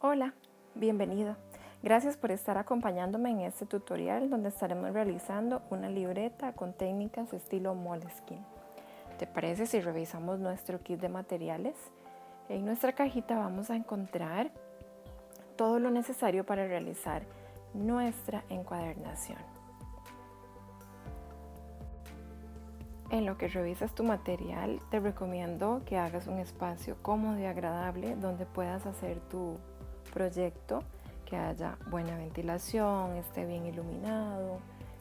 Hola, bienvenido. Gracias por estar acompañándome en este tutorial donde estaremos realizando una libreta con técnicas estilo Moleskine. ¿Te parece si revisamos nuestro kit de materiales? En nuestra cajita vamos a encontrar todo lo necesario para realizar nuestra encuadernación. En lo que revisas tu material, te recomiendo que hagas un espacio cómodo y agradable donde puedas hacer tu proyecto, que haya buena ventilación, esté bien iluminado.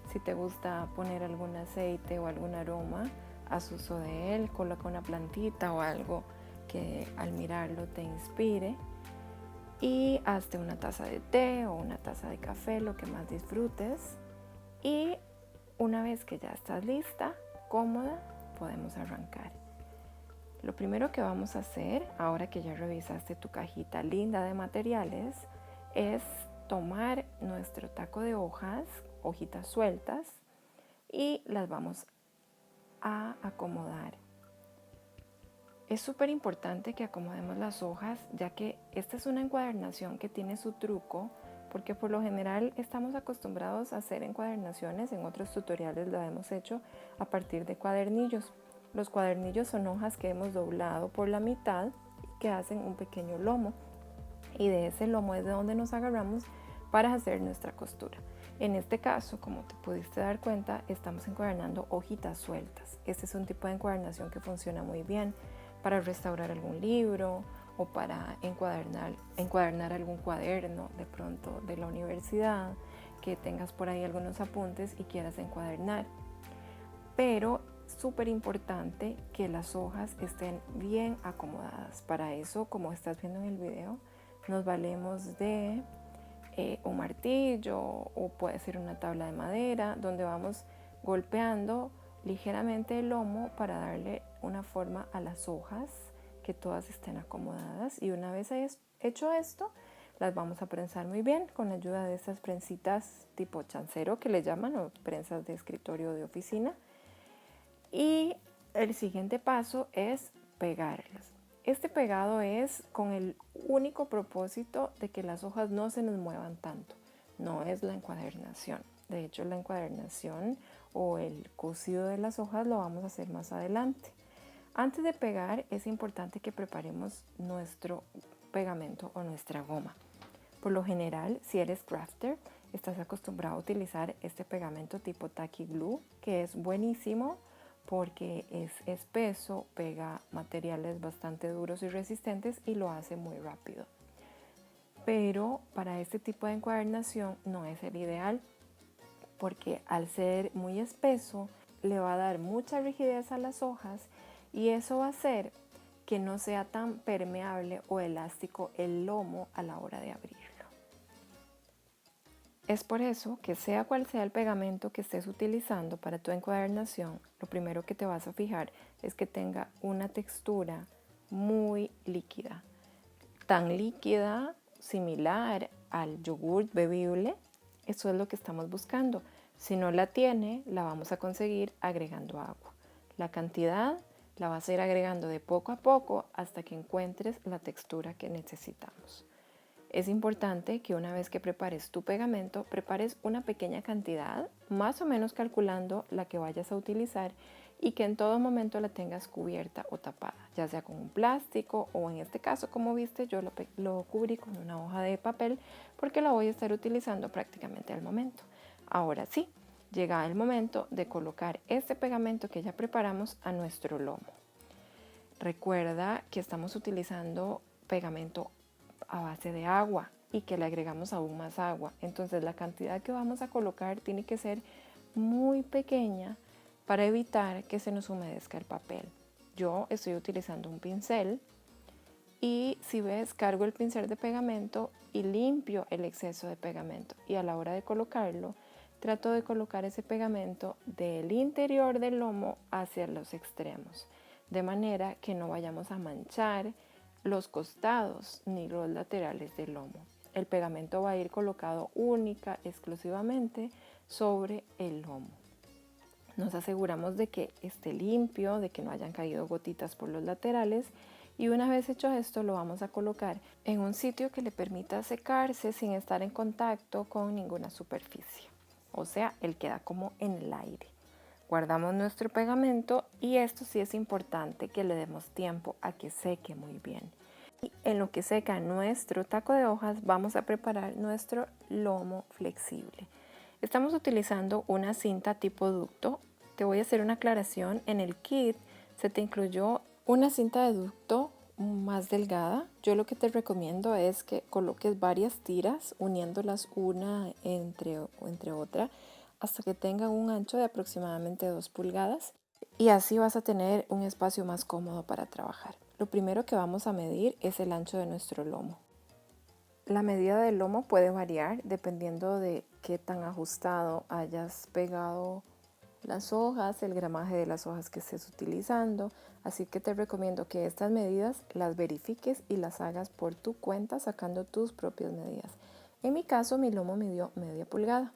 Si te gusta poner algún aceite o algún aroma, haz uso de él, coloca una plantita o algo que al mirarlo te inspire y hazte una taza de té o una taza de café, lo que más disfrutes. Y una vez que ya estás lista, cómoda, podemos arrancar. Lo primero que vamos a hacer, ahora que ya revisaste tu cajita linda de materiales, es tomar nuestro taco de hojas, hojitas sueltas, y las vamos a acomodar. Es súper importante que acomodemos las hojas, ya que esta es una encuadernación que tiene su truco, porque por lo general estamos acostumbrados a hacer encuadernaciones, en otros tutoriales lo hemos hecho a partir de cuadernillos. Los cuadernillos son hojas que hemos doblado por la mitad y que hacen un pequeño lomo, y de ese lomo es de donde nos agarramos para hacer nuestra costura. En este caso, como te pudiste dar cuenta, estamos encuadernando hojitas sueltas. Este es un tipo de encuadernación que funciona muy bien para restaurar algún libro o para encuadernar algún cuaderno de pronto de la universidad, que tengas por ahí algunos apuntes y quieras encuadernar. Pero súper importante que las hojas estén bien acomodadas. Para eso, como estás viendo en el video, nos valemos de un martillo o puede ser una tabla de madera donde vamos golpeando ligeramente el lomo para darle una forma a las hojas, que todas estén acomodadas. Y una vez hecho esto, las vamos a prensar muy bien con la ayuda de estas prensitas tipo chancero que le llaman, o prensas de escritorio de oficina. Y el siguiente paso es pegarlas. Este pegado es con el único propósito de que las hojas no se nos muevan tanto. No es la encuadernación. De hecho, la encuadernación o el cosido de las hojas lo vamos a hacer más adelante. Antes de pegar, es importante que preparemos nuestro pegamento o nuestra goma. Por lo general, si eres crafter, estás acostumbrado a utilizar este pegamento tipo tacky glue, que es buenísimo porque es espeso, pega materiales bastante duros y resistentes y lo hace muy rápido. Pero para este tipo de encuadernación no es el ideal, porque al ser muy espeso le va a dar mucha rigidez a las hojas y eso va a hacer que no sea tan permeable o elástico el lomo a la hora de abrirlo. Es por eso que sea cual sea el pegamento que estés utilizando para tu encuadernación, lo primero que te vas a fijar es que tenga una textura muy líquida. Tan líquida, similar al yogurt bebible, eso es lo que estamos buscando. Si no la tiene, la vamos a conseguir agregando agua. La cantidad la vas a ir agregando de poco a poco hasta que encuentres la textura que necesitamos. Es importante que una vez que prepares tu pegamento, prepares una pequeña cantidad, más o menos calculando la que vayas a utilizar, y que en todo momento la tengas cubierta o tapada, ya sea con un plástico o en este caso, como viste, yo lo cubrí con una hoja de papel porque la voy a estar utilizando prácticamente al momento. Ahora sí, llega el momento de colocar este pegamento que ya preparamos a nuestro lomo. Recuerda que estamos utilizando pegamento a base de agua y que le agregamos aún más agua. Entonces la cantidad que vamos a colocar tiene que ser muy pequeña para evitar que se nos humedezca el papel. Yo estoy utilizando un pincel y si ves, cargo el pincel de pegamento y limpio el exceso de pegamento, y a la hora de colocarlo trato de colocar ese pegamento del interior del lomo hacia los extremos, de manera que no vayamos a manchar los costados ni los laterales del lomo. El pegamento va a ir colocado única, exclusivamente sobre el lomo. Nos aseguramos de que esté limpio, de que no hayan caído gotitas por los laterales Y una vez hecho esto, lo vamos a colocar en un sitio que le permita secarse sin estar en contacto con ninguna superficie. O sea, él queda como en el aire. Guardamos nuestro pegamento y esto sí es importante que le demos tiempo a que seque muy bien. Y en lo que seca nuestro taco de hojas, vamos a preparar nuestro lomo flexible. Estamos utilizando una cinta tipo ducto. Te voy a hacer una aclaración. En el kit se te incluyó una cinta de ducto más delgada. Yo lo que te recomiendo es que coloques varias tiras uniéndolas una entre otra hasta que tengan un ancho de aproximadamente 2 pulgadas y así vas a tener un espacio más cómodo para trabajar. Lo primero que vamos a medir es el ancho de nuestro lomo. La medida del lomo puede variar dependiendo de qué tan ajustado hayas pegado las hojas, el gramaje de las hojas que estés utilizando, así que te recomiendo que estas medidas las verifiques y las hagas por tu cuenta sacando tus propias medidas. En mi caso, mi lomo midió media pulgada.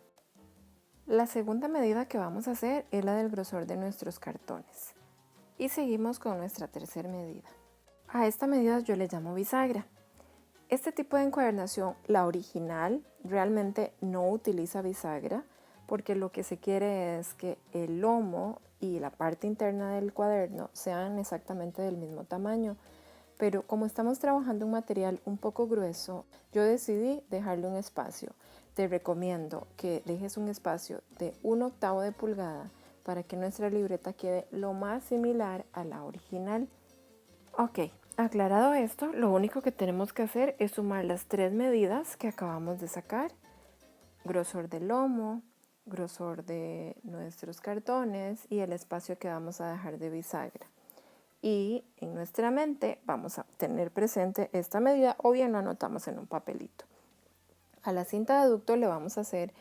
La segunda medida que vamos a hacer es la del grosor de nuestros cartones. Y seguimos con nuestra tercera medida. A esta medida yo le llamo bisagra. Este tipo de encuadernación, la original, realmente no utiliza bisagra porque lo que se quiere es que el lomo y la parte interna del cuaderno sean exactamente del mismo tamaño. Pero como estamos trabajando un material un poco grueso, yo decidí dejarle un espacio. Te recomiendo que dejes un espacio de 1/8 de pulgada para que nuestra libreta quede lo más similar a la original. Ok, aclarado esto, lo único que tenemos que hacer es sumar las 3 medidas que acabamos de sacar. Grosor del lomo, grosor de nuestros cartones y el espacio que vamos a dejar de bisagra. Y en nuestra mente vamos a tener presente esta medida o bien lo anotamos en un papelito. A la cinta de ducto le vamos a hacer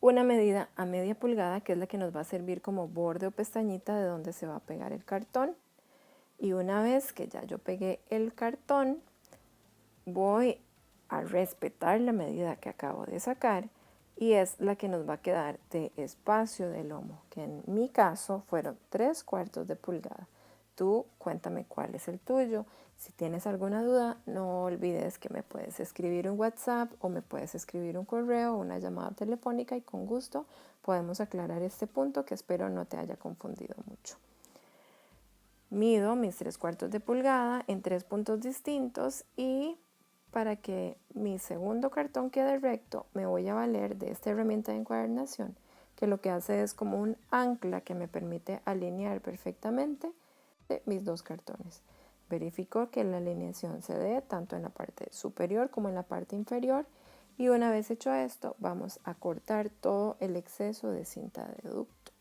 una medida a media pulgada, que es la que nos va a servir como borde o pestañita de donde se va a pegar el cartón. Y una vez que ya yo pegué el cartón, voy a respetar la medida que acabo de sacar y es la que nos va a quedar de espacio de lomo, que en mi caso fueron 3/4 de pulgada. Tú cuéntame cuál es el tuyo. Si tienes alguna duda, no olvides que me puedes escribir un WhatsApp o me puedes escribir un correo o una llamada telefónica y con gusto podemos aclarar este punto que espero no te haya confundido mucho. Mido mis 3/4 de pulgada en 3 puntos distintos y para que mi segundo cartón quede recto me voy a valer de esta herramienta de encuadernación que lo que hace es como un ancla que me permite alinear perfectamente mis 2 cartones. Verifico que la alineación se dé tanto en la parte superior como en la parte inferior y una vez hecho esto vamos a cortar todo el exceso de cinta de ducto.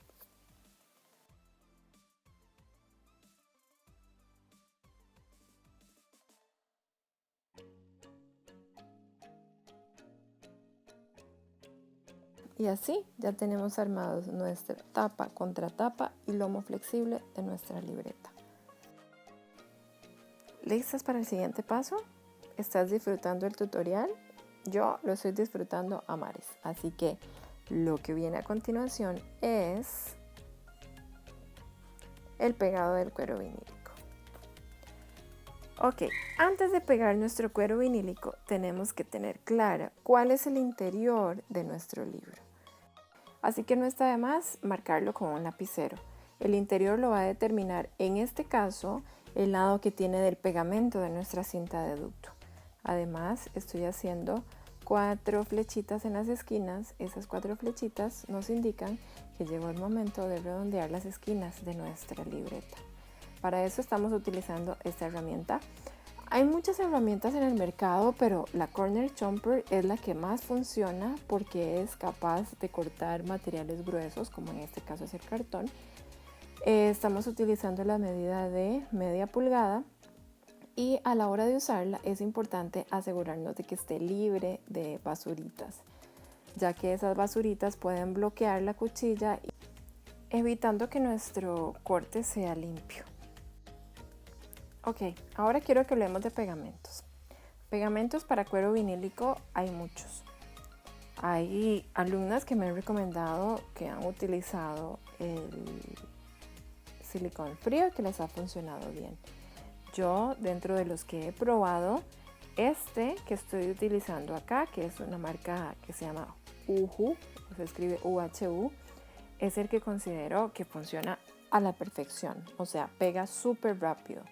Y así ya tenemos armados nuestra tapa contra tapa y lomo flexible de nuestra libreta. ¿Listas para el siguiente paso? ¿Estás disfrutando el tutorial? Yo lo estoy disfrutando a mares. Así que lo que viene a continuación es el pegado del cuero vinílico. Ok, antes de pegar nuestro cuero vinílico tenemos que tener clara cuál es el interior de nuestro libro. Así que no está de más marcarlo con un lapicero. El interior lo va a determinar, en este caso, el lado que tiene del pegamento de nuestra cinta de ducto. Además, estoy haciendo 4 flechitas en las esquinas. Esas 4 flechitas nos indican que llegó el momento de redondear las esquinas de nuestra libreta. Para eso estamos utilizando esta herramienta. Hay muchas herramientas en el mercado, pero la Corner Chomper es la que más funciona porque es capaz de cortar materiales gruesos, como en este caso es el cartón. Estamos utilizando la medida de media pulgada y a la hora de usarla es importante asegurarnos de que esté libre de basuritas, ya que esas basuritas pueden bloquear la cuchilla, evitando que nuestro corte sea limpio. Ok, ahora quiero que hablemos de pegamentos. Pegamentos para cuero vinílico hay muchos. Hay alumnas que me han recomendado que han utilizado el silicón frío que les ha funcionado bien. Yo, dentro de los que he probado, este que estoy utilizando acá, que es una marca que se llama Uhu, se escribe UHU, es el que considero que funciona a la perfección, o sea, pega súper rápido.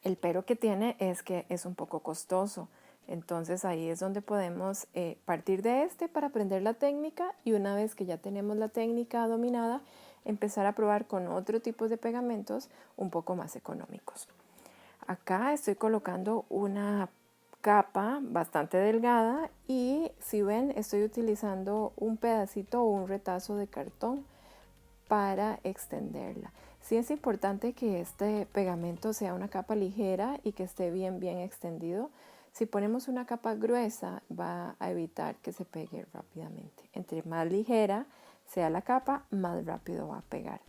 El pero que tiene es que es un poco costoso, entonces ahí es donde podemos partir de este para aprender la técnica, y una vez que ya tenemos la técnica dominada, empezar a probar con otro tipo de pegamentos un poco más económicos. Acá estoy colocando una capa bastante delgada y, si ven, estoy utilizando un pedacito o un retazo de cartón para extenderla. Sí es importante que este pegamento sea una capa ligera y que esté bien extendido. Si ponemos una capa gruesa, va a evitar que se pegue rápidamente. Entre más ligera sea la capa, más rápido va a pegar.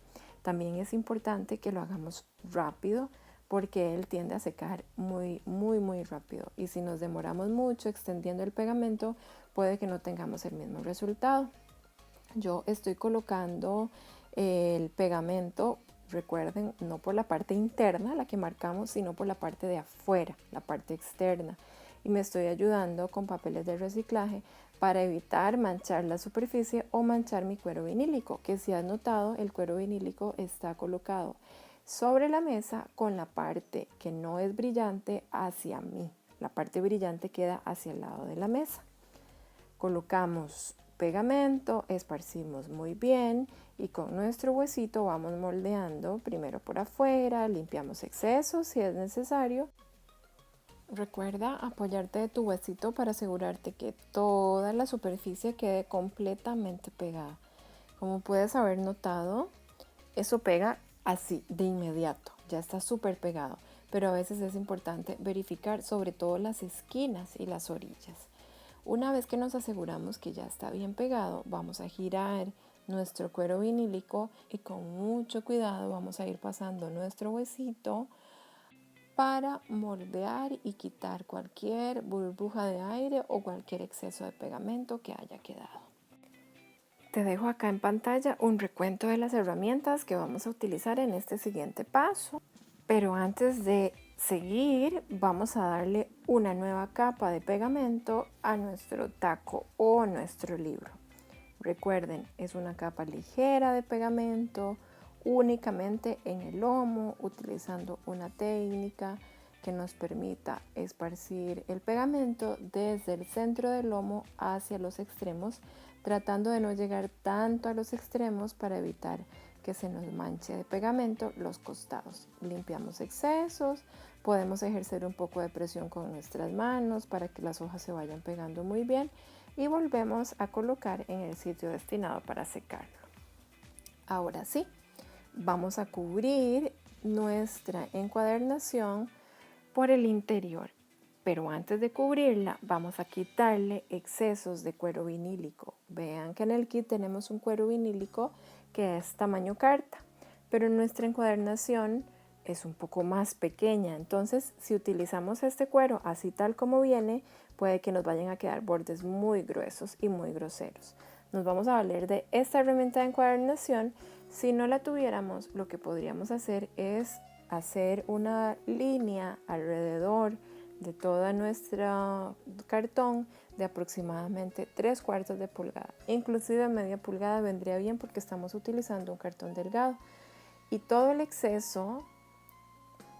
También es importante que lo hagamos rápido, porque él tiende a secar muy rápido, y si nos demoramos mucho extendiendo el pegamento, puede que no tengamos el mismo resultado. Yo estoy colocando el pegamento, recuerden, no por la parte interna, la que marcamos, sino por la parte de afuera, la parte externa. Y me estoy ayudando con papeles de reciclaje para evitar manchar la superficie o manchar mi cuero vinílico, que si has notado, el cuero vinílico está colocado sobre la mesa con la parte que no es brillante hacia mí. La parte brillante queda hacia el lado de la mesa. Colocamos pegamento, esparcimos muy bien y con nuestro huesito vamos moldeando primero por afuera, limpiamos excesos si es necesario. Recuerda apoyarte de tu huesito para asegurarte que toda la superficie quede completamente pegada. Como puedes haber notado, eso pega así de inmediato, ya está súper pegado, pero a veces es importante verificar sobre todo las esquinas y las orillas. Una vez que nos aseguramos que ya está bien pegado, vamos a girar nuestro cuero vinílico y con mucho cuidado vamos a ir pasando nuestro huesito para moldear y quitar cualquier burbuja de aire o cualquier exceso de pegamento que haya quedado. Te dejo acá en pantalla un recuento de las herramientas que vamos a utilizar en este siguiente paso. Pero antes de seguir, vamos a darle una nueva capa de pegamento a nuestro taco o nuestro libro. Recuerden, es una capa ligera de pegamento, únicamente en el lomo, utilizando una técnica que nos permita esparcir el pegamento desde el centro del lomo hacia los extremos, tratando de no llegar tanto a los extremos para evitar que se nos manche de pegamento los costados. Limpiamos excesos, podemos ejercer un poco de presión con nuestras manos para que las hojas se vayan pegando muy bien y volvemos a colocar en el sitio destinado para secarlo. Ahora sí, vamos a cubrir nuestra encuadernación por el interior, pero antes de cubrirla vamos a quitarle excesos de cuero vinílico. Vean que en el kit tenemos un cuero vinílico que es tamaño carta, pero nuestra encuadernación es un poco más pequeña, entonces si utilizamos este cuero así tal como viene, puede que nos vayan a quedar bordes muy gruesos y muy groseros. Nos vamos a valer de esta herramienta de encuadernación. Si no la tuviéramos, lo que podríamos hacer es hacer una línea alrededor de toda nuestra cartón de aproximadamente 3/4 de pulgada. Inclusive media pulgada vendría bien porque estamos utilizando un cartón delgado. Y todo el exceso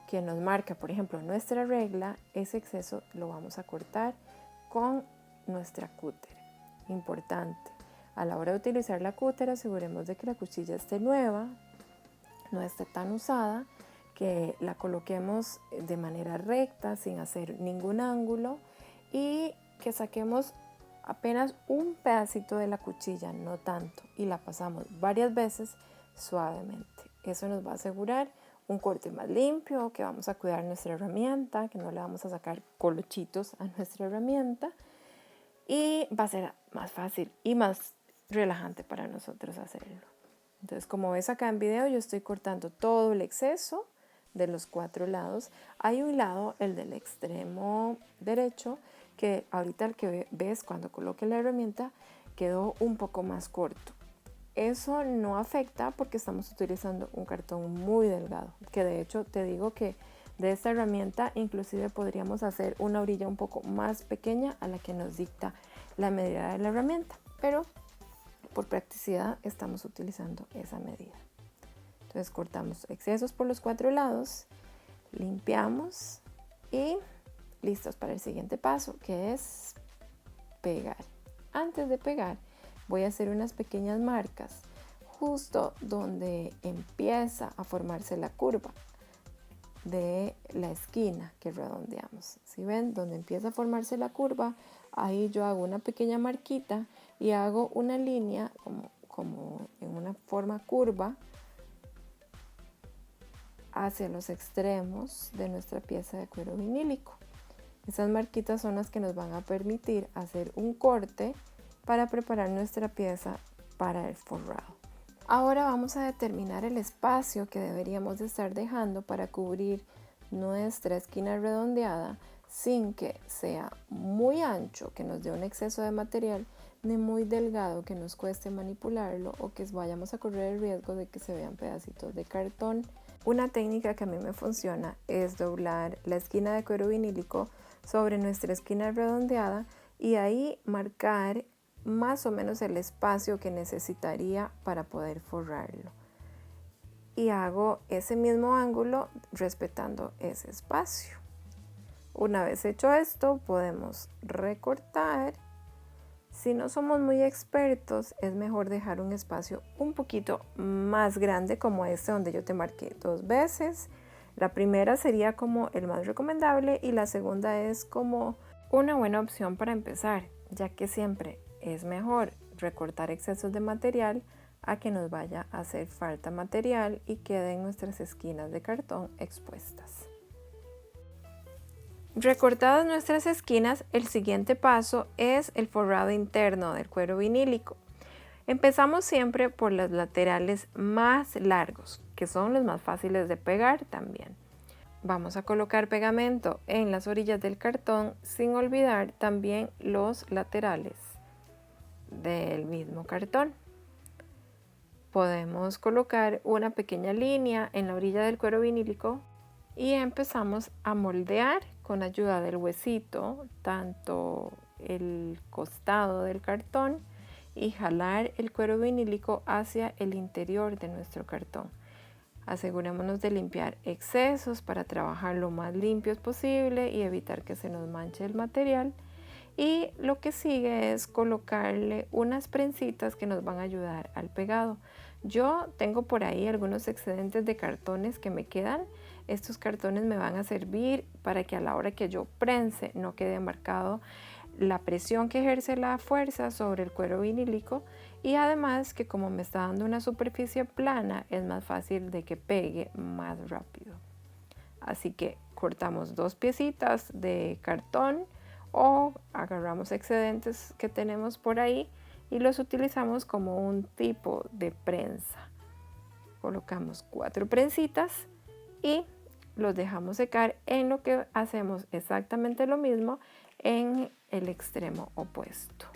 que nos marca, por ejemplo, nuestra regla, ese exceso lo vamos a cortar con nuestra cúter. Importante, a la hora de utilizar la cúter, aseguremos de que la cuchilla esté nueva, no esté tan usada, que la coloquemos de manera recta sin hacer ningún ángulo y que saquemos apenas un pedacito de la cuchilla, no tanto, y la pasamos varias veces suavemente. Eso nos va a asegurar un corte más limpio, que vamos a cuidar nuestra herramienta, que no le vamos a sacar colochitos a nuestra herramienta, y va a ser más fácil y más relajante para nosotros hacerlo. Entonces, como ves acá en video, yo estoy cortando todo el exceso de los 4 lados. Hay un lado, el del extremo derecho, que ahorita el que ves cuando coloque la herramienta quedó un poco más corto. eso no afecta porque estamos utilizando un cartón muy delgado, que de hecho te digo que de esta herramienta inclusive podríamos hacer una orilla un poco más pequeña a la que nos dicta la medida de la herramienta, pero por practicidad estamos utilizando esa medida. Entonces cortamos excesos por los 4 lados, limpiamos y listos para el siguiente paso, que es pegar. Antes de pegar voy a hacer unas pequeñas marcas justo donde empieza a formarse la curva de la esquina que redondeamos. Si ven, donde empieza a formarse la curva, ahí yo hago una pequeña marquita y hago una línea como en una forma curva hacia los extremos de nuestra pieza de cuero vinílico. Esas marquitas son las que nos van a permitir hacer un corte para preparar nuestra pieza para el forrado. Ahora vamos a determinar el espacio que deberíamos de estar dejando para cubrir nuestra esquina redondeada sin que sea muy ancho, que nos dé un exceso de material, ni muy delgado, que nos cueste manipularlo o que vayamos a correr el riesgo de que se vean pedacitos de cartón. Una técnica que a mí me funciona es doblar la esquina de cuero vinílico sobre nuestra esquina redondeada y ahí marcar más o menos el espacio que necesitaría para poder forrarlo. Y hago ese mismo ángulo respetando ese espacio. Una vez hecho esto, podemos recortar. Si no somos muy expertos, es mejor dejar un espacio un poquito más grande como este donde yo te marqué 2 veces. La primera sería como el más recomendable y la segunda es como una buena opción para empezar, ya que siempre es mejor recortar excesos de material a que nos vaya a hacer falta material y queden nuestras esquinas de cartón expuestas. Recortadas nuestras esquinas, el siguiente paso es el forrado interno del cuero vinílico. Empezamos siempre por los laterales más largos, que son los más fáciles de pegar también. Vamos a colocar pegamento en las orillas del cartón sin olvidar también los laterales del mismo cartón. Podemos colocar una pequeña línea en la orilla del cuero vinílico y empezamos a moldear con ayuda del huesito tanto el costado del cartón y jalar el cuero vinílico hacia el interior de nuestro cartón. Asegurémonos de limpiar excesos para trabajar lo más limpios posible y evitar que se nos manche el material. Y lo que sigue es colocarle unas prensitas que nos van a ayudar al pegado. Yo tengo por ahí algunos excedentes de cartones que me quedan. Estos cartones me van a servir para que a la hora que yo prense no quede marcado la presión que ejerce la fuerza sobre el cuero vinílico y además que como me está dando una superficie plana es más fácil de que pegue más rápido. Así que cortamos 2 piecitas de cartón o agarramos excedentes que tenemos por ahí y los utilizamos como un tipo de prensa. Colocamos 4 prensitas y los dejamos secar, en lo que hacemos exactamente lo mismo en el extremo opuesto.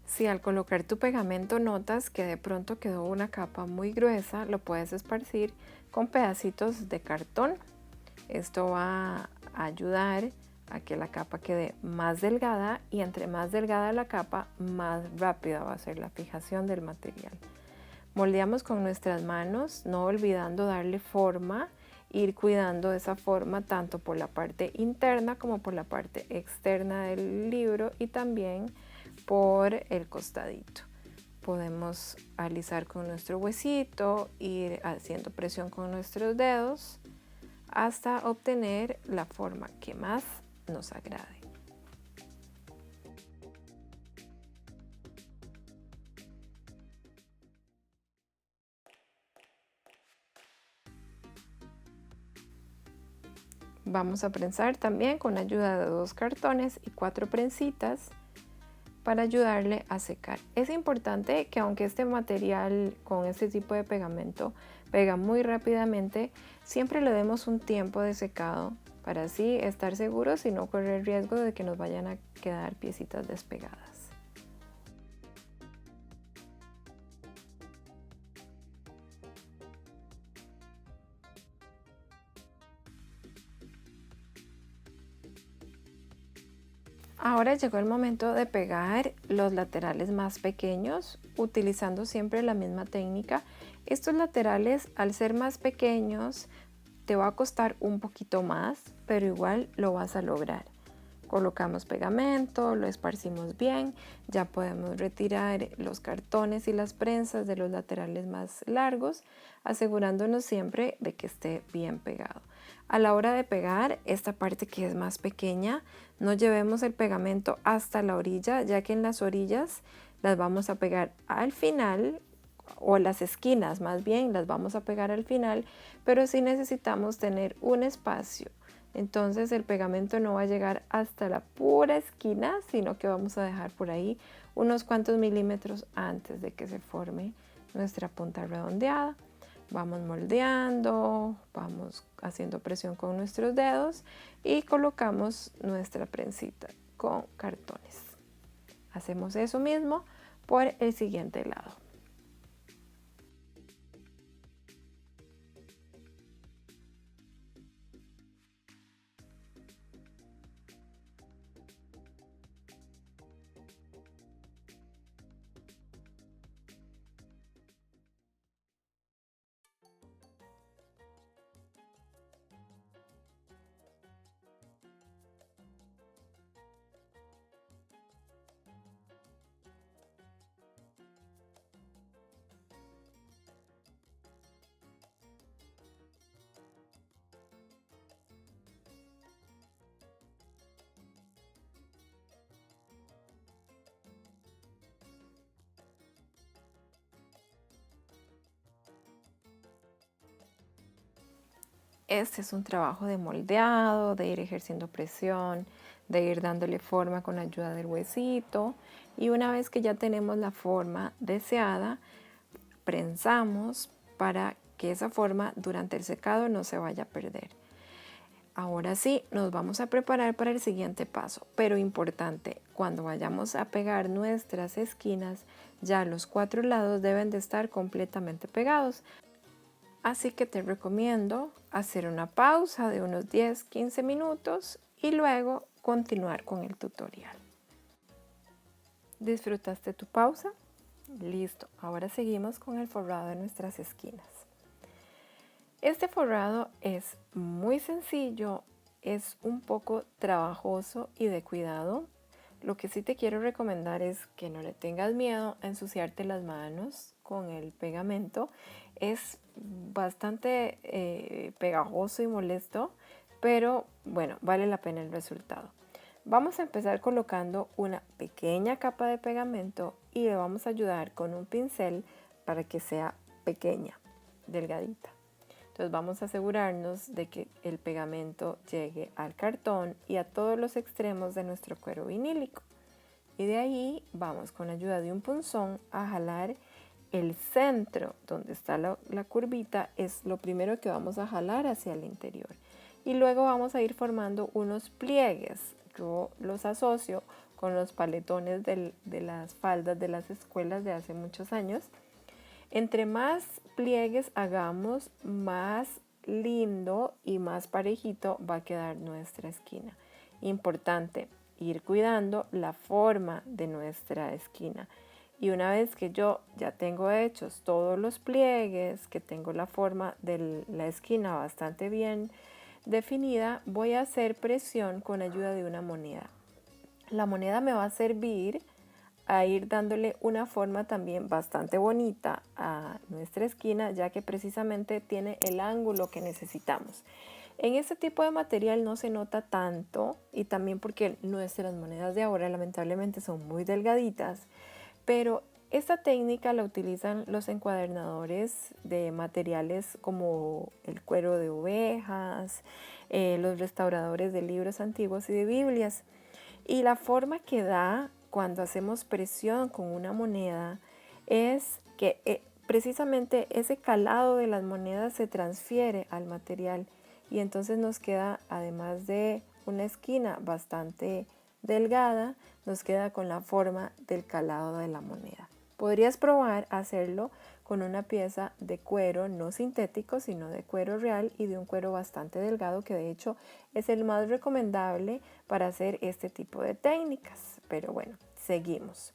Si al colocar tu pegamento notas que de pronto quedó una capa muy gruesa, lo puedes esparcir con pedacitos de cartón. Esto va a ayudar a que la capa quede más delgada y entre más delgada la capa, más rápida va a ser la fijación del material. Moldeamos con nuestras manos, no olvidando darle forma, ir cuidando esa forma tanto por la parte interna como por la parte externa del libro y también por el costadito. Podemos alisar con nuestro huesito, ir haciendo presión con nuestros dedos hasta obtener la forma que más nos agrade. Vamos a prensar también con ayuda de 2 cartones y 4 prensitas para ayudarle a secar. Es importante que aunque este material con este tipo de pegamento pega muy rápidamente, siempre le demos un tiempo de secado para así estar seguros y no correr riesgo de que nos vayan a quedar piecitas despegadas. Ahora llegó el momento de pegar los laterales más pequeños, utilizando siempre la misma técnica. Estos laterales, al ser más pequeños, te va a costar un poquito más, pero igual lo vas a lograr. Colocamos pegamento, lo esparcimos bien, ya podemos retirar los cartones y las prensas de los laterales más largos, asegurándonos siempre de que esté bien pegado. A la hora de pegar esta parte que es más pequeña, no llevemos el pegamento hasta la orilla, ya que en las orillas las vamos a pegar al final, o las esquinas más bien las vamos a pegar al final, pero sí necesitamos tener un espacio. Entonces el pegamento no va a llegar hasta la pura esquina, sino que vamos a dejar por ahí unos cuantos milímetros antes de que se forme nuestra punta redondeada. Vamos moldeando, vamos haciendo presión con nuestros dedos y colocamos nuestra prensita con cartones. Hacemos eso mismo por el siguiente lado. Este es un trabajo de moldeado, de ir ejerciendo presión, de ir dándole forma con la ayuda del huesito. Y una vez que ya tenemos la forma deseada, prensamos para que esa forma durante el secado no se vaya a perder. Ahora sí, nos vamos a preparar para el siguiente paso, pero importante, cuando vayamos a pegar nuestras esquinas, ya los 4 lados deben de estar completamente pegados. Así que te recomiendo hacer una pausa de unos 10-15 minutos y luego continuar con el tutorial. ¿Disfrutaste tu pausa? Listo, ahora seguimos con el forrado de nuestras esquinas. Este forrado es muy sencillo, es un poco trabajoso y de cuidado. Lo que sí te quiero recomendar es que no le tengas miedo a ensuciarte las manos con el pegamento. Es bastante pegajoso y molesto, pero bueno, vale la pena el resultado. Vamos a empezar colocando una pequeña capa de pegamento y le vamos a ayudar con un pincel para que sea pequeña, delgadita. Entonces vamos a asegurarnos de que el pegamento llegue al cartón y a todos los extremos de nuestro cuero vinílico. Y de ahí vamos con la ayuda de un punzón a jalar el centro donde está la curvita, es lo primero que vamos a jalar hacia el interior. Y luego vamos a ir formando unos pliegues. Yo los asocio con los paletones de las faldas de las escuelas de hace muchos años. Entre más pliegues hagamos, más lindo y más parejito va a quedar nuestra esquina. Importante ir cuidando la forma de nuestra esquina. Y una vez que yo ya tengo hechos todos los pliegues, que tengo la forma de la esquina bastante bien definida, voy a hacer presión con ayuda de una moneda. La moneda me va a servir a ir dándole una forma también bastante bonita a nuestra esquina, ya que precisamente tiene el ángulo que necesitamos. En este tipo de material no se nota tanto, y también porque nuestras monedas de ahora lamentablemente son muy delgaditas, pero esta técnica la utilizan los encuadernadores de materiales como el cuero de ovejas, los restauradores de libros antiguos y de Biblias. Y la forma que da cuando hacemos presión con una moneda es que precisamente ese calado de las monedas se transfiere al material y entonces nos queda, además de una esquina bastante delgada, nos queda con la forma del calado de la moneda. Podrías probar hacerlo con una pieza de cuero no sintético, sino de cuero real y de un cuero bastante delgado, que de hecho es el más recomendable para hacer este tipo de técnicas. Pero bueno, seguimos.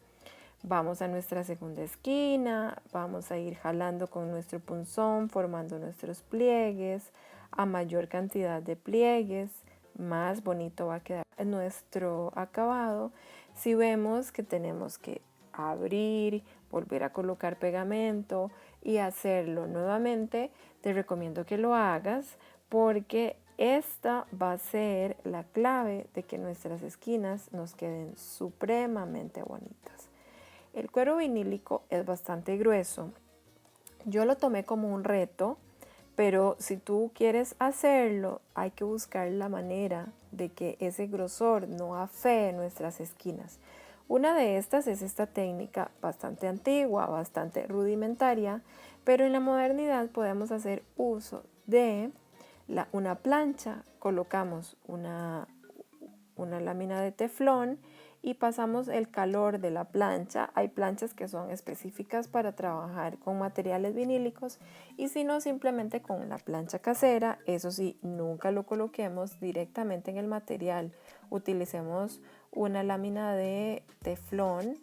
Vamos a nuestra segunda esquina, vamos a ir jalando con nuestro punzón, formando nuestros pliegues. A mayor cantidad de pliegues, más bonito va a quedar nuestro acabado. Si vemos que tenemos que abrir, volver a colocar pegamento y hacerlo nuevamente, te recomiendo que lo hagas porque esta va a ser la clave de que nuestras esquinas nos queden supremamente bonitas. El cuero vinílico es bastante grueso. Yo lo tomé como un reto, pero si tú quieres hacerlo, hay que buscar la manera de que ese grosor no afee nuestras esquinas. Una de estas es esta técnica bastante antigua, bastante rudimentaria, pero en la modernidad podemos hacer uso de una plancha. Colocamos una lámina de teflón y pasamos el calor de la plancha. Hay planchas que son específicas para trabajar con materiales vinílicos y si no, simplemente con una plancha casera. Eso sí, nunca lo coloquemos directamente en el material. Utilicemos una lámina de teflón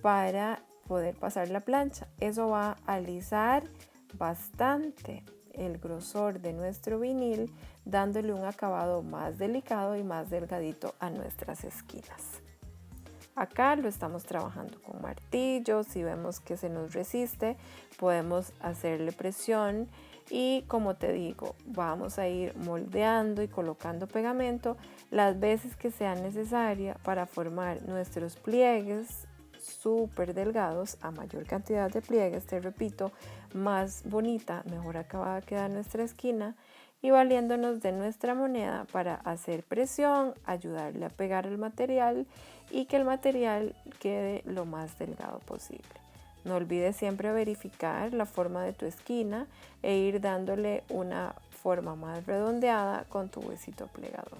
para poder pasar la plancha. Eso va a alisar bastante el grosor de nuestro vinil, dándole un acabado más delicado y más delgadito a nuestras esquinas. Acá lo estamos trabajando con martillo. Si vemos que se nos resiste, podemos hacerle presión y, como te digo, vamos a ir moldeando y colocando pegamento las veces que sea necesaria para formar nuestros pliegues súper delgados. A mayor cantidad de pliegues, te repito, más bonita, mejor acabada queda nuestra esquina, y valiéndonos de nuestra moneda para hacer presión, ayudarle a pegar el material y que el material quede lo más delgado posible. No olvides siempre verificar la forma de tu esquina e ir dándole una forma más redondeada con tu huesito plegador.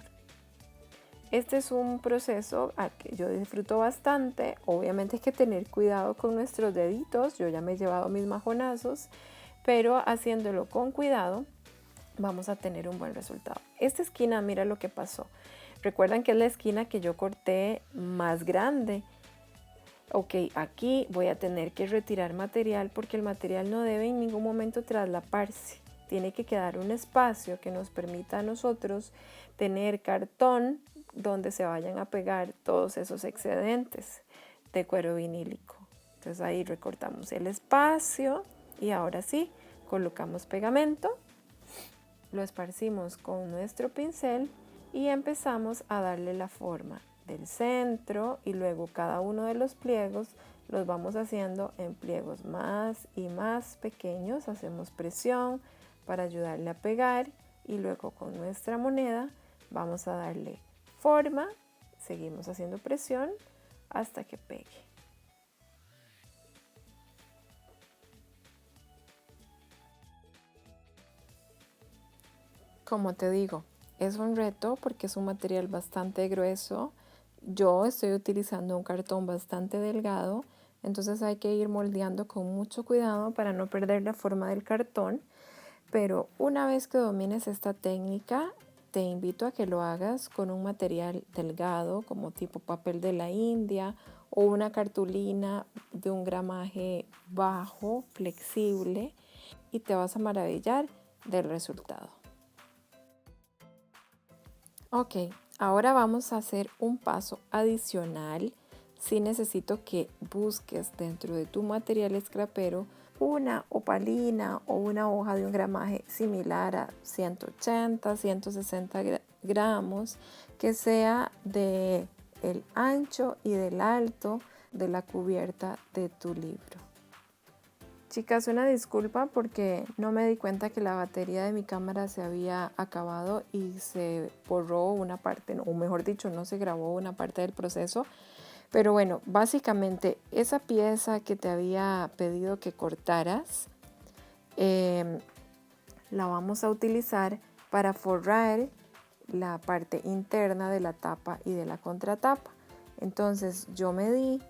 Este es un proceso al que yo disfruto bastante. Obviamente hay que tener cuidado con nuestros deditos. Yo ya me he llevado mis majonazos, pero haciéndolo con cuidado vamos a tener un buen resultado. Esta esquina, mira lo que pasó. Recuerdan que es la esquina que yo corté más grande. Ok, aquí voy a tener que retirar material porque el material no debe en ningún momento traslaparse. Tiene que quedar un espacio que nos permita a nosotros tener cartón donde se vayan a pegar todos esos excedentes de cuero vinílico. Entonces ahí recortamos el espacio y ahora sí, colocamos pegamento, lo esparcimos con nuestro pincel y empezamos a darle la forma del centro y luego cada uno de los pliegos los vamos haciendo en pliegos más y más pequeños. Hacemos presión para ayudarle a pegar y luego con nuestra moneda vamos a darle forma, seguimos haciendo presión hasta que pegue. Como te digo, es un reto porque es un material bastante grueso. Yo estoy utilizando un cartón bastante delgado, entonces hay que ir moldeando con mucho cuidado para no perder la forma del cartón. Pero una vez que domines esta técnica, te invito a que lo hagas con un material delgado como tipo papel de la India o una cartulina de un gramaje bajo, flexible, y te vas a maravillar del resultado. Ok, ahora vamos a hacer un paso adicional. Sí necesito que busques dentro de tu material scrapero una opalina o una hoja de un gramaje similar a 180, 160 gramos, que sea de el ancho y del alto de la cubierta de tu libro. Chicas, una disculpa porque no me di cuenta que la batería de mi cámara se había acabado y se borró una parte, o mejor dicho, no se grabó una parte del proceso. Pero bueno, básicamente esa pieza que te había pedido que cortaras, la vamos a utilizar para forrar la parte interna de la tapa y de la contratapa. Entonces yo medí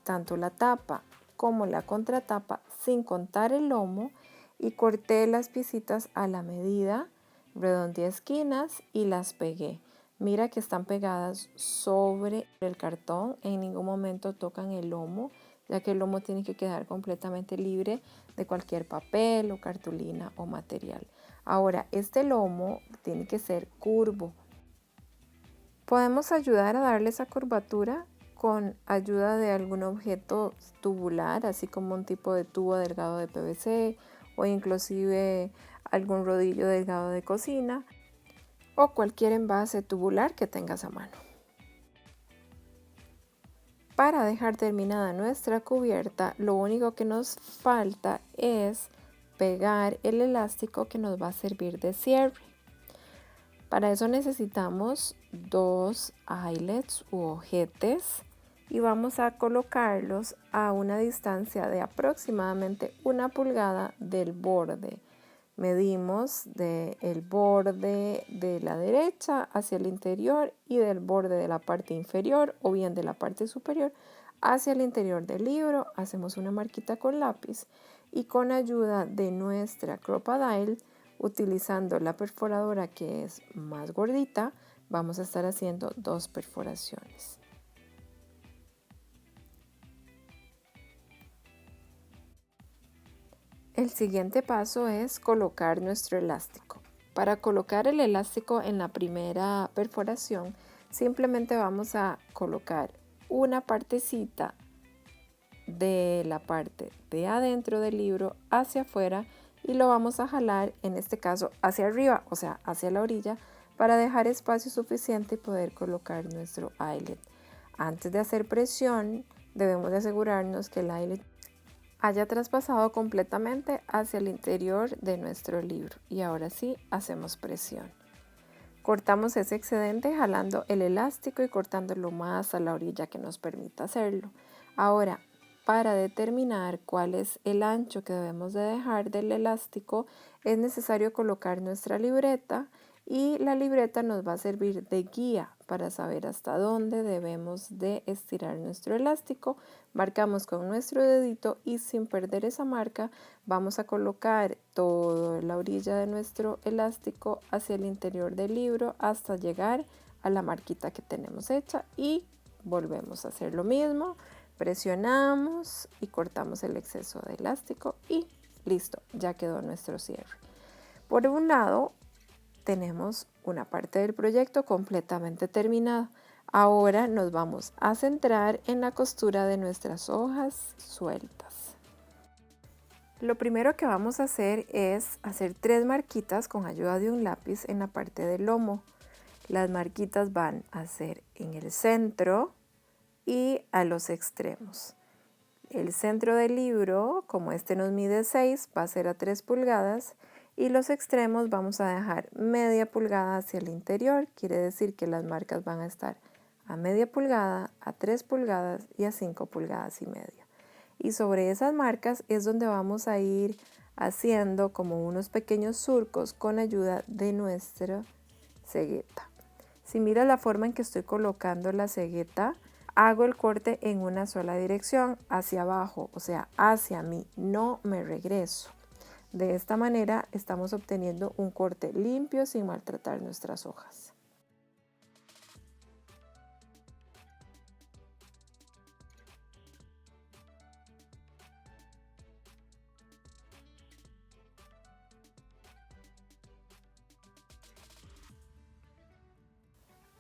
tanto la tapa como la contratapa sin contar el lomo y corté las piecitas a la medida, redondeé esquinas y las pegué. Mira que están pegadas sobre el cartón, en ningún momento tocan el lomo, ya que el lomo tiene que quedar completamente libre de cualquier papel o cartulina o material. Ahora, este lomo tiene que ser curvo. Podemos ayudar a darle esa curvatura con ayuda de algún objeto tubular, así como un tipo de tubo delgado de PVC o inclusive algún rodillo delgado de cocina o cualquier envase tubular que tengas a mano. Para dejar terminada nuestra cubierta, lo único que nos falta es pegar el elástico que nos va a servir de cierre. Para eso necesitamos 2 eyelets u ojetes y vamos a colocarlos a una distancia de aproximadamente 1 pulgada del borde. Medimos del borde de la derecha hacia el interior y del borde de la parte inferior o bien de la parte superior hacia el interior del libro. Hacemos una marquita con lápiz y con ayuda de nuestra Crop-A-Dile, utilizando la perforadora que es más gordita, vamos a estar haciendo 2 perforaciones. El siguiente paso es colocar nuestro elástico. Para colocar el elástico en la primera perforación, simplemente vamos a colocar una partecita de la parte de adentro del libro hacia afuera y lo vamos a jalar, en este caso hacia arriba, o sea, hacia la orilla, para dejar espacio suficiente y poder colocar nuestro eyelet. Antes de hacer presión, debemos de asegurarnos que el eyelet haya traspasado completamente hacia el interior de nuestro libro. Y ahora sí, hacemos presión. Cortamos ese excedente jalando el elástico y cortándolo más a la orilla que nos permita hacerlo. Ahora, para determinar cuál es el ancho que debemos de dejar del elástico, es necesario colocar nuestra libreta y la libreta nos va a servir de guía para saber hasta dónde debemos de estirar nuestro elástico. Marcamos con nuestro dedito y sin perder esa marca vamos a colocar toda la orilla de nuestro elástico hacia el interior del libro hasta llegar a la marquita que tenemos hecha y volvemos a hacer lo mismo. Presionamos y cortamos el exceso de elástico y listo, ya quedó nuestro cierre. Por un lado, tenemos una parte del proyecto completamente terminada. Ahora nos vamos a centrar en la costura de nuestras hojas sueltas. Lo primero que vamos a hacer es hacer 3 marquitas con ayuda de un lápiz en la parte del lomo. Las marquitas van a ser en el centro y a los extremos. El centro del libro, como este nos mide 6, va a ser a 3 pulgadas y los extremos vamos a dejar media pulgada hacia el interior. Quiere decir que las marcas van a estar a media pulgada, a 3 pulgadas y a 5 pulgadas y media. Y sobre esas marcas es donde vamos a ir haciendo como unos pequeños surcos con ayuda de nuestra cegueta. Si miras la forma en que estoy colocando la cegueta, hago el corte en una sola dirección, hacia abajo, o sea, hacia mí, no me regreso. De esta manera estamos obteniendo un corte limpio sin maltratar nuestras hojas.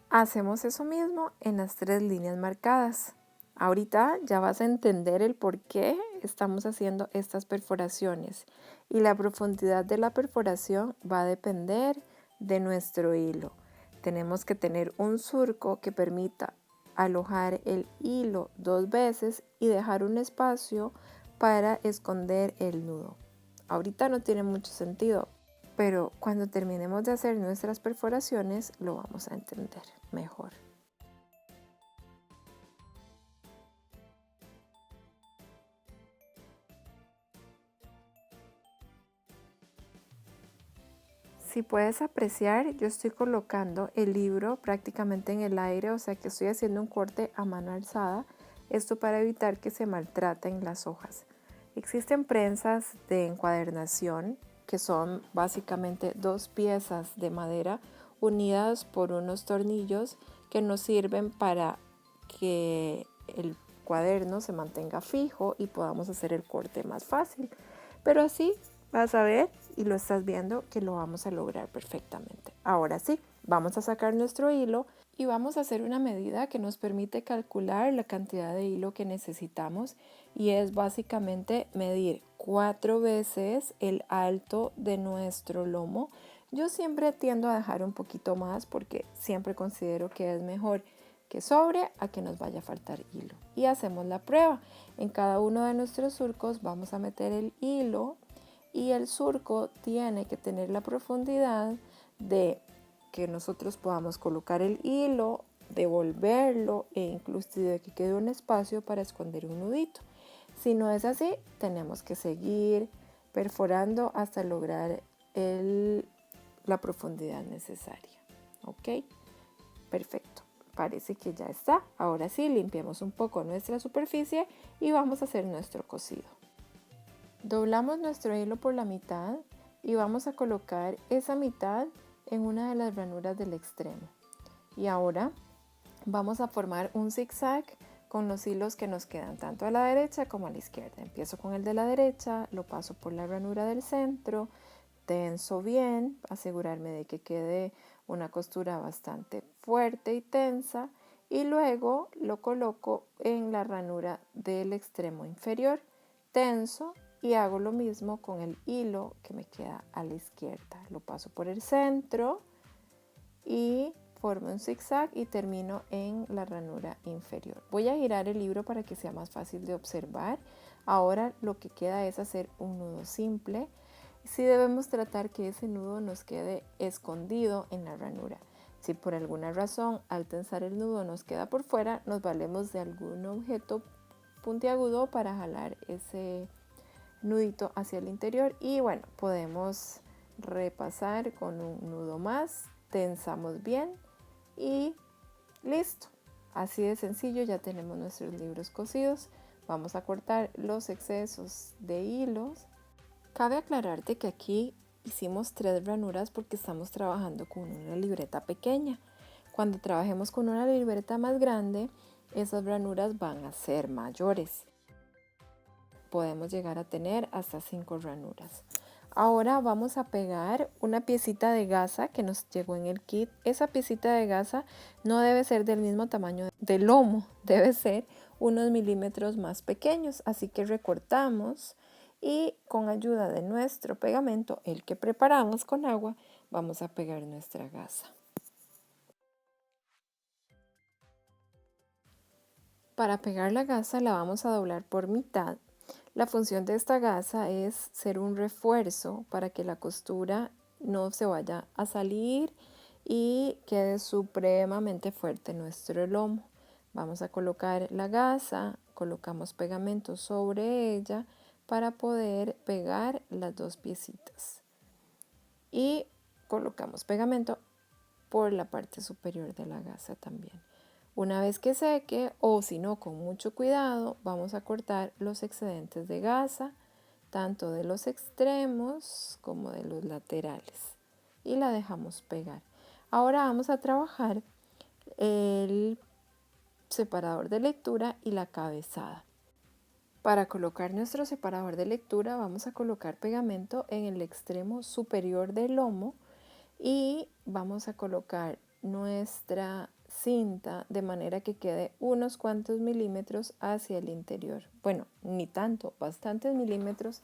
Hacemos eso mismo en las 3 líneas marcadas. Ahorita ya vas a entender el por qué estamos haciendo estas perforaciones y la profundidad de la perforación va a depender de nuestro hilo. Tenemos que tener un surco que permita alojar el hilo 2 veces y dejar un espacio para esconder el nudo. Ahorita no tiene mucho sentido, pero cuando terminemos de hacer nuestras perforaciones lo vamos a entender mejor. Si puedes apreciar, yo estoy colocando el libro prácticamente en el aire, o sea que estoy haciendo un corte a mano alzada, esto para evitar que se maltraten las hojas. Existen prensas de encuadernación que son básicamente dos piezas de madera unidas por unos tornillos que nos sirven para que el cuaderno se mantenga fijo y podamos hacer el corte más fácil. Pero así vas a ver y lo estás viendo que lo vamos a lograr perfectamente. Ahora sí, vamos a sacar nuestro hilo y vamos a hacer una medida que nos permite calcular la cantidad de hilo que necesitamos y es básicamente medir 4 veces el alto de nuestro lomo. Yo siempre tiendo a dejar un poquito más porque siempre considero que es mejor que sobre a que nos vaya a faltar hilo. Y hacemos la prueba. En cada uno de nuestros surcos vamos a meter el hilo y el surco tiene que tener la profundidad de que nosotros podamos colocar el hilo, devolverlo e inclusive que quede un espacio para esconder un nudito. Si no es así, tenemos que seguir perforando hasta lograr la profundidad necesaria. ¿Ok? Perfecto. Parece que ya está. Ahora sí, limpiemos un poco nuestra superficie y vamos a hacer nuestro cosido. Doblamos nuestro hilo por la mitad y vamos a colocar esa mitad en una de las ranuras del extremo. Y ahora vamos a formar un zigzag con los hilos que nos quedan tanto a la derecha como a la izquierda. Empiezo con el de la derecha, lo paso por la ranura del centro, tenso bien, asegurarme de que quede una costura bastante fuerte y tensa y luego lo coloco en la ranura del extremo inferior, tenso y hago lo mismo con el hilo que me queda a la izquierda. Lo paso por el centro y formo un zigzag y termino en la ranura inferior. Voy a girar el libro para que sea más fácil de observar. Ahora lo que queda es hacer un nudo simple. Sí debemos tratar que ese nudo nos quede escondido en la ranura. Si por alguna razón al tensar el nudo nos queda por fuera, nos valemos de algún objeto puntiagudo para jalar ese nudito hacia el interior y bueno, podemos repasar con un nudo más, tensamos bien y listo. Así de sencillo, ya tenemos nuestros libros cosidos. Vamos a cortar los excesos de hilos. Cabe aclararte que aquí hicimos 3 ranuras porque estamos trabajando con una libreta pequeña. Cuando trabajemos con una libreta más grande, esas ranuras van a ser mayores. Podemos llegar a tener hasta 5 ranuras. Ahora vamos a pegar una piecita de gasa que nos llegó en el kit. Esa piecita de gasa no debe ser del mismo tamaño del lomo, debe ser unos milímetros más pequeños. Así que recortamos y con ayuda de nuestro pegamento, el que preparamos con agua, vamos a pegar nuestra gasa. Para pegar la gasa la vamos a doblar por mitad. La función de esta gasa es ser un refuerzo para que la costura no se vaya a salir y quede supremamente fuerte nuestro lomo. Vamos a colocar la gasa, colocamos pegamento sobre ella para poder pegar las 2 piecitas. Y colocamos pegamento por la parte superior de la gasa también. Una vez que seque, o si no, con mucho cuidado, vamos a cortar los excedentes de gasa, tanto de los extremos como de los laterales. Y la dejamos pegar. Ahora vamos a trabajar el separador de lectura y la cabezada. Para colocar nuestro separador de lectura vamos a colocar pegamento en el extremo superior del lomo y vamos a colocar nuestra cinta de manera que quede unos cuantos milímetros hacia el interior. Bueno, ni tanto, bastantes milímetros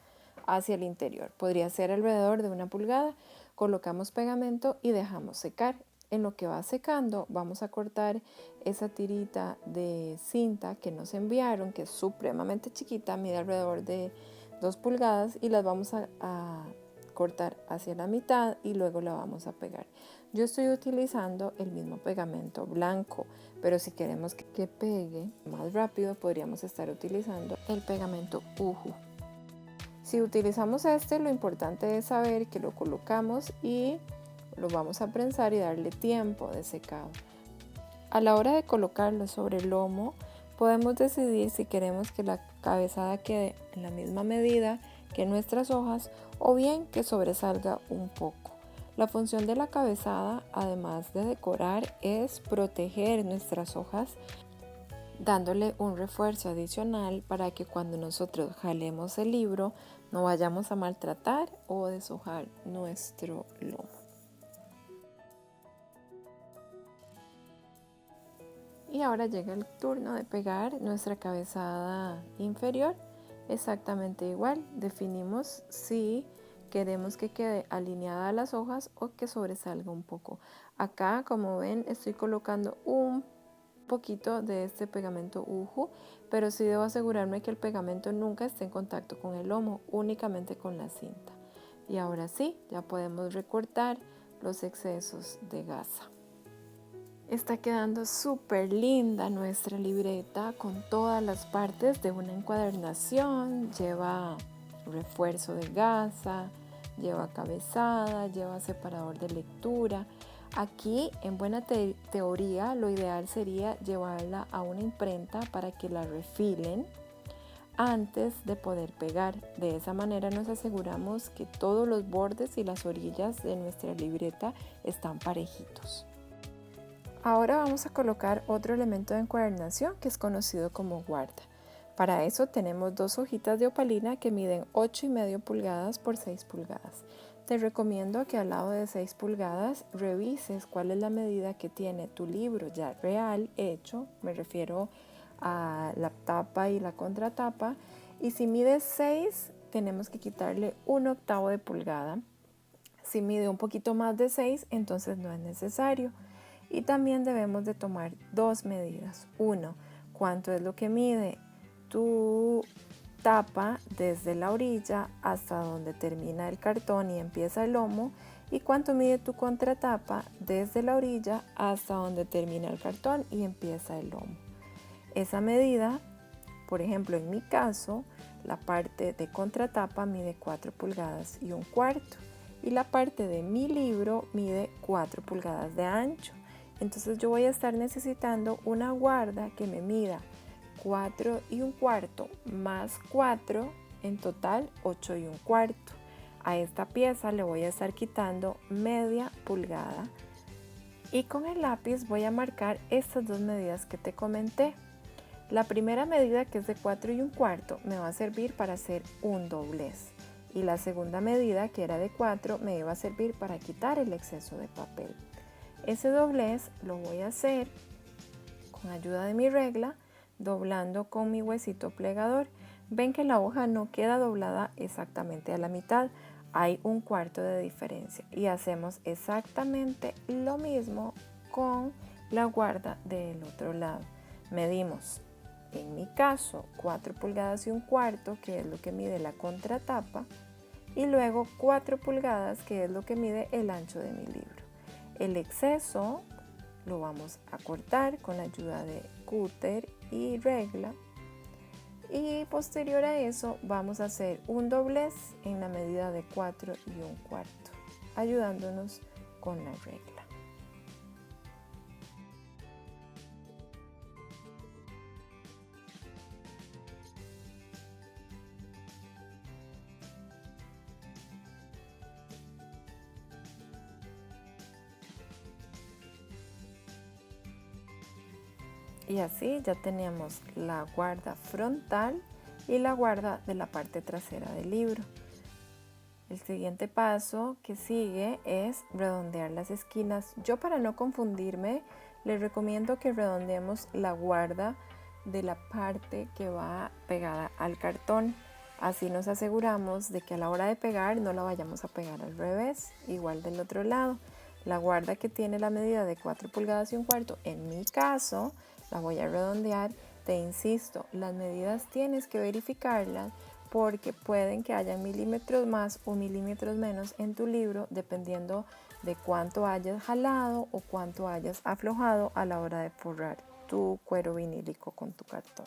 hacia el interior. Podría ser alrededor de 1 pulgada. Colocamos pegamento y dejamos secar. En lo que va secando vamos a cortar esa tirita de cinta que nos enviaron, que es supremamente chiquita, mide alrededor de 2 pulgadas y las vamos a cortar hacia la mitad y luego la vamos a pegar. Yo estoy utilizando el mismo pegamento blanco, pero si queremos que pegue más rápido podríamos estar utilizando el pegamento Uhu. Si utilizamos este, lo importante es saber que lo colocamos y lo vamos a prensar y darle tiempo de secado. A la hora de colocarlo sobre el lomo, podemos decidir si queremos que la cabezada quede en la misma medida que nuestras hojas o bien que sobresalga un poco. La función de la cabezada, además de decorar, es proteger nuestras hojas, dándole un refuerzo adicional para que cuando nosotros jalemos el libro no vayamos a maltratar o deshojar nuestro lomo. Y ahora llega el turno de pegar nuestra cabezada inferior. Exactamente igual, definimos si queremos que quede alineada a las hojas o que sobresalga un poco. Acá, como ven, estoy colocando un poquito de este pegamento Uhu, pero sí debo asegurarme que el pegamento nunca esté en contacto con el lomo, únicamente con la cinta. Y ahora sí, ya podemos recortar los excesos de gasa. Está quedando súper linda nuestra libreta con todas las partes de una encuadernación. Lleva refuerzo de gasa, lleva cabezada, lleva separador de lectura. Aquí, en buena teoría, lo ideal sería llevarla a una imprenta para que la refilen antes de poder pegar. De esa manera nos aseguramos que todos los bordes y las orillas de nuestra libreta están parejitos. Ahora vamos a colocar otro elemento de encuadernación que es conocido como guarda. Para eso tenemos dos hojitas de opalina que miden 8,5 pulgadas por 6 pulgadas. Te recomiendo que al lado de 6 pulgadas revises cuál es la medida que tiene tu libro ya real hecho, me refiero a la tapa y la contratapa, y si mide 6 tenemos que quitarle 1/8 de pulgada. Si mide un poquito más de 6 entonces no es necesario. Y también debemos de tomar dos medidas. Uno, cuánto es lo que mide tu tapa desde la orilla hasta donde termina el cartón y empieza el lomo, y cuánto mide tu contratapa desde la orilla hasta donde termina el cartón y empieza el lomo. Esa medida, por ejemplo en mi caso, la parte de contratapa mide 4 pulgadas y 1/4 y la parte de mi libro mide 4 pulgadas de ancho. Entonces yo voy a estar necesitando una guarda que me mida 4 1/4 más 4, en total 8 1/4. A esta pieza le voy a estar quitando media pulgada y con el lápiz voy a marcar estas dos medidas que te comenté. La primera medida, que es de 4 1/4, me va a servir para hacer un doblez, y la segunda medida, que era de 4, me iba a servir para quitar el exceso de papel. Ese doblez lo voy a hacer con ayuda de mi regla, doblando con mi huesito plegador. Ven que la hoja no queda doblada exactamente a la mitad, hay 1/4 de diferencia, y hacemos exactamente lo mismo con la guarda del otro lado. Medimos, en mi caso, 4 pulgadas y 1/4, que es lo que mide la contratapa, y luego 4 pulgadas, que es lo que mide el ancho de mi libro. El exceso lo vamos a cortar con la ayuda de cúter y regla, y posterior a eso vamos a hacer un doblez en la medida de 4 1/4, ayudándonos con la regla. Y así ya tenemos la guarda frontal y la guarda de la parte trasera del libro. El siguiente paso que sigue es redondear las esquinas. Yo, para no confundirme, les recomiendo que redondeemos la guarda de la parte que va pegada al cartón. Así nos aseguramos de que a la hora de pegar no la vayamos a pegar al revés. Igual del otro lado, la guarda que tiene la medida de 4 pulgadas y 1/4, en mi caso, la voy a redondear. Te insisto, las medidas tienes que verificarlas porque pueden que haya milímetros más o milímetros menos en tu libro, dependiendo de cuánto hayas jalado o cuánto hayas aflojado a la hora de forrar tu cuero vinílico con tu cartón.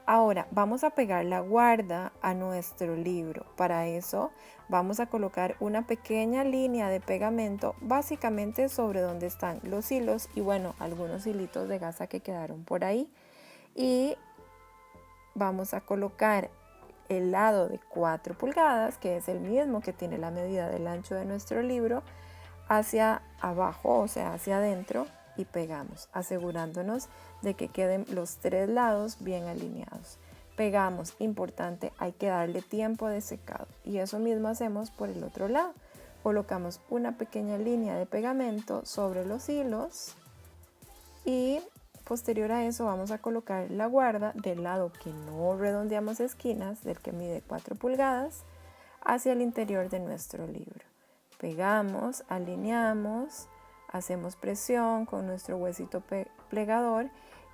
Ahora vamos a pegar la guarda a nuestro libro. Para eso vamos a colocar una pequeña línea de pegamento básicamente sobre donde están los hilos y bueno, algunos hilitos de gasa que quedaron por ahí. Y vamos a colocar el lado de 4 pulgadas, que es el mismo que tiene la medida del ancho de nuestro libro, hacia abajo, o sea, hacia adentro, y pegamos, asegurándonos de que queden los 3 lados bien alineados. Pegamos, importante, hay que darle tiempo de secado y eso mismo hacemos por el otro lado. Colocamos una pequeña línea de pegamento sobre los hilos y posterior a eso vamos a colocar la guarda del lado que no redondeamos esquinas, del que mide 4 pulgadas, hacia el interior de nuestro libro. Pegamos, alineamos, hacemos presión con nuestro huesito plegador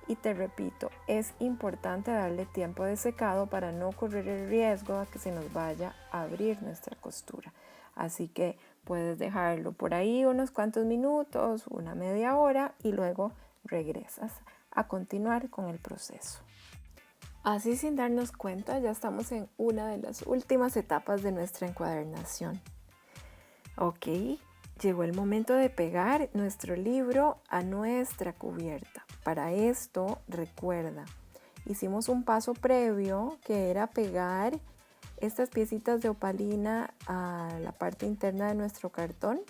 y te repito, es importante darle tiempo de secado para no correr el riesgo a que se nos vaya a abrir nuestra costura. Así que puedes dejarlo por ahí unos cuantos minutos, una media hora y luego regresas a continuar con el proceso. Así sin darnos cuenta ya estamos en una de las últimas etapas de nuestra encuadernación. Ok, llegó el momento de pegar nuestro libro a nuestra cubierta. Para esto, recuerda, hicimos un paso previo que era pegar estas piecitas de opalina a la parte interna de nuestro cartón.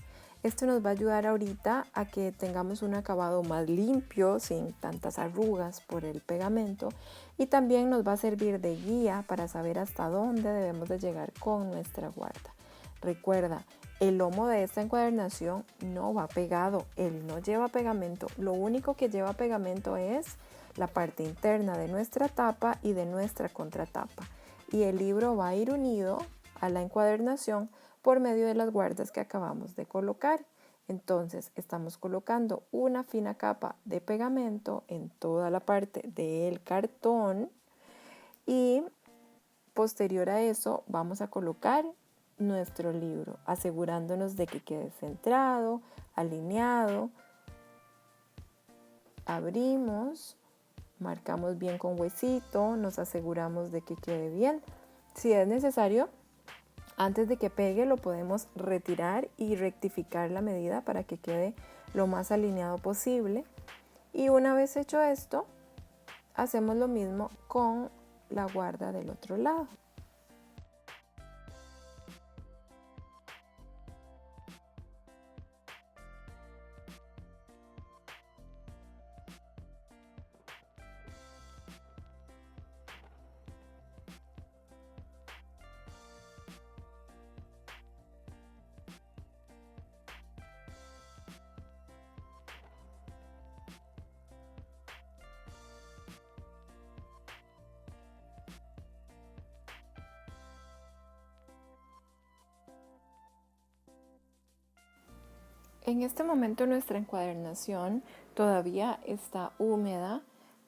Esto nos va a ayudar ahorita a que tengamos un acabado más limpio, sin tantas arrugas por el pegamento, y también nos va a servir de guía para saber hasta dónde debemos de llegar con nuestra guarda. Recuerda, el lomo de esta encuadernación no va pegado, él no lleva pegamento, lo único que lleva pegamento es la parte interna de nuestra tapa y de nuestra contratapa, y el libro va a ir unido a la encuadernación por medio de las guardas que acabamos de colocar. Entonces estamos colocando una fina capa de pegamento en toda la parte del cartón y posterior a eso vamos a colocar nuestro libro, asegurándonos de que quede centrado, alineado. Abrimos, marcamos bien con huesito, nos aseguramos de que quede bien. Si es necesario, antes de que pegue lo podemos retirar y rectificar la medida para que quede lo más alineado posible. Y una vez hecho esto, hacemos lo mismo con la guarda del otro lado. En este momento nuestra encuadernación todavía está húmeda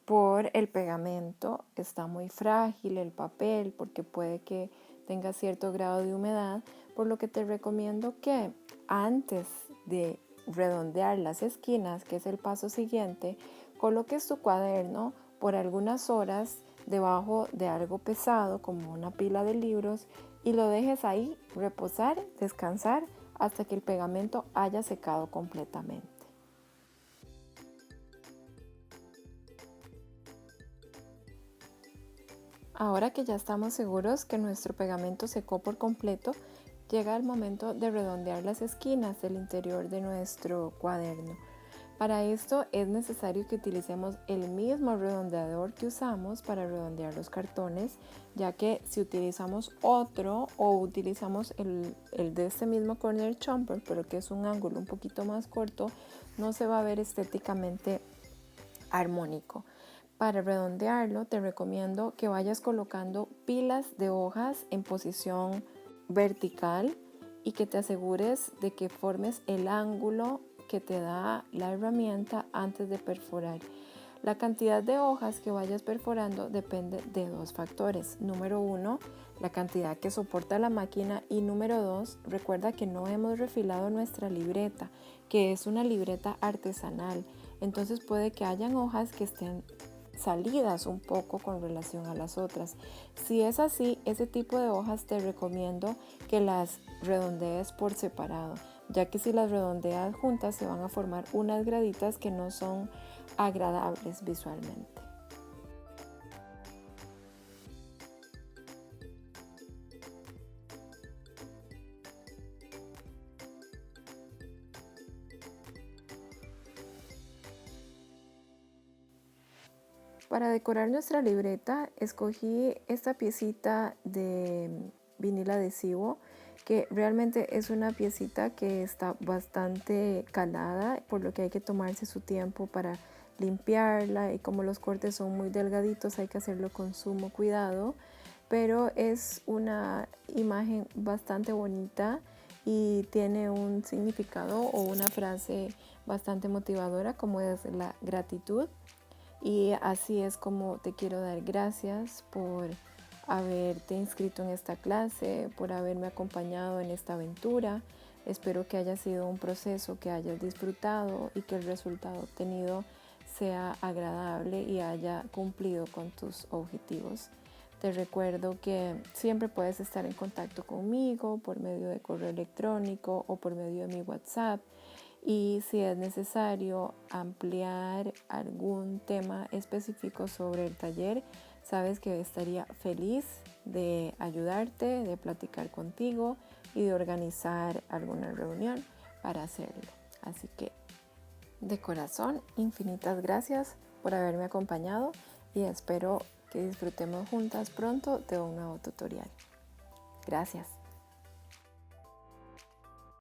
por el pegamento, está muy frágil el papel porque puede que tenga cierto grado de humedad, por lo que te recomiendo que antes de redondear las esquinas, que es el paso siguiente, coloques tu cuaderno por algunas horas debajo de algo pesado como una pila de libros y lo dejes ahí reposar, descansar hasta que el pegamento haya secado completamente. Ahora que ya estamos seguros que nuestro pegamento secó por completo, llega el momento de redondear las esquinas del interior de nuestro cuaderno. Para esto es necesario que utilicemos el mismo redondeador que usamos para redondear los cartones, ya que si utilizamos otro o utilizamos el de este mismo corner chomper, pero que es un ángulo un poquito más corto, no se va a ver estéticamente armónico. Para redondearlo te recomiendo que vayas colocando pilas de hojas en posición vertical y que te asegures de que formes el ángulo que te da la herramienta antes de perforar. La cantidad de hojas que vayas perforando depende de dos factores. Número 1, la cantidad que soporta la máquina y número 2, recuerda que no hemos refilado nuestra libreta, que es una libreta artesanal. Entonces puede que hayan hojas que estén salidas un poco con relación a las otras. Si es así, ese tipo de hojas te recomiendo que las redondees por separado, ya que si las redondeas juntas se van a formar unas graditas que no son agradables visualmente. Para decorar nuestra libreta escogí esta piecita de vinil adhesivo, que realmente es una piecita que está bastante calada, por lo que hay que tomarse su tiempo para limpiarla, y como los cortes son muy delgaditos hay que hacerlo con sumo cuidado, pero es una imagen bastante bonita y tiene un significado o una frase bastante motivadora, como es la gratitud. Y así es como te quiero dar gracias por haberte inscrito en esta clase, por haberme acompañado en esta aventura. Espero que haya sido un proceso que hayas disfrutado y que el resultado obtenido sea agradable y haya cumplido con tus objetivos. Te recuerdo que siempre puedes estar en contacto conmigo por medio de correo electrónico o por medio de mi WhatsApp. Y si es necesario ampliar algún tema específico sobre el taller, sabes que estaría feliz de ayudarte, de platicar contigo y de organizar alguna reunión para hacerlo. Así que de corazón, infinitas gracias por haberme acompañado y espero que disfrutemos juntas pronto de un nuevo tutorial. Gracias.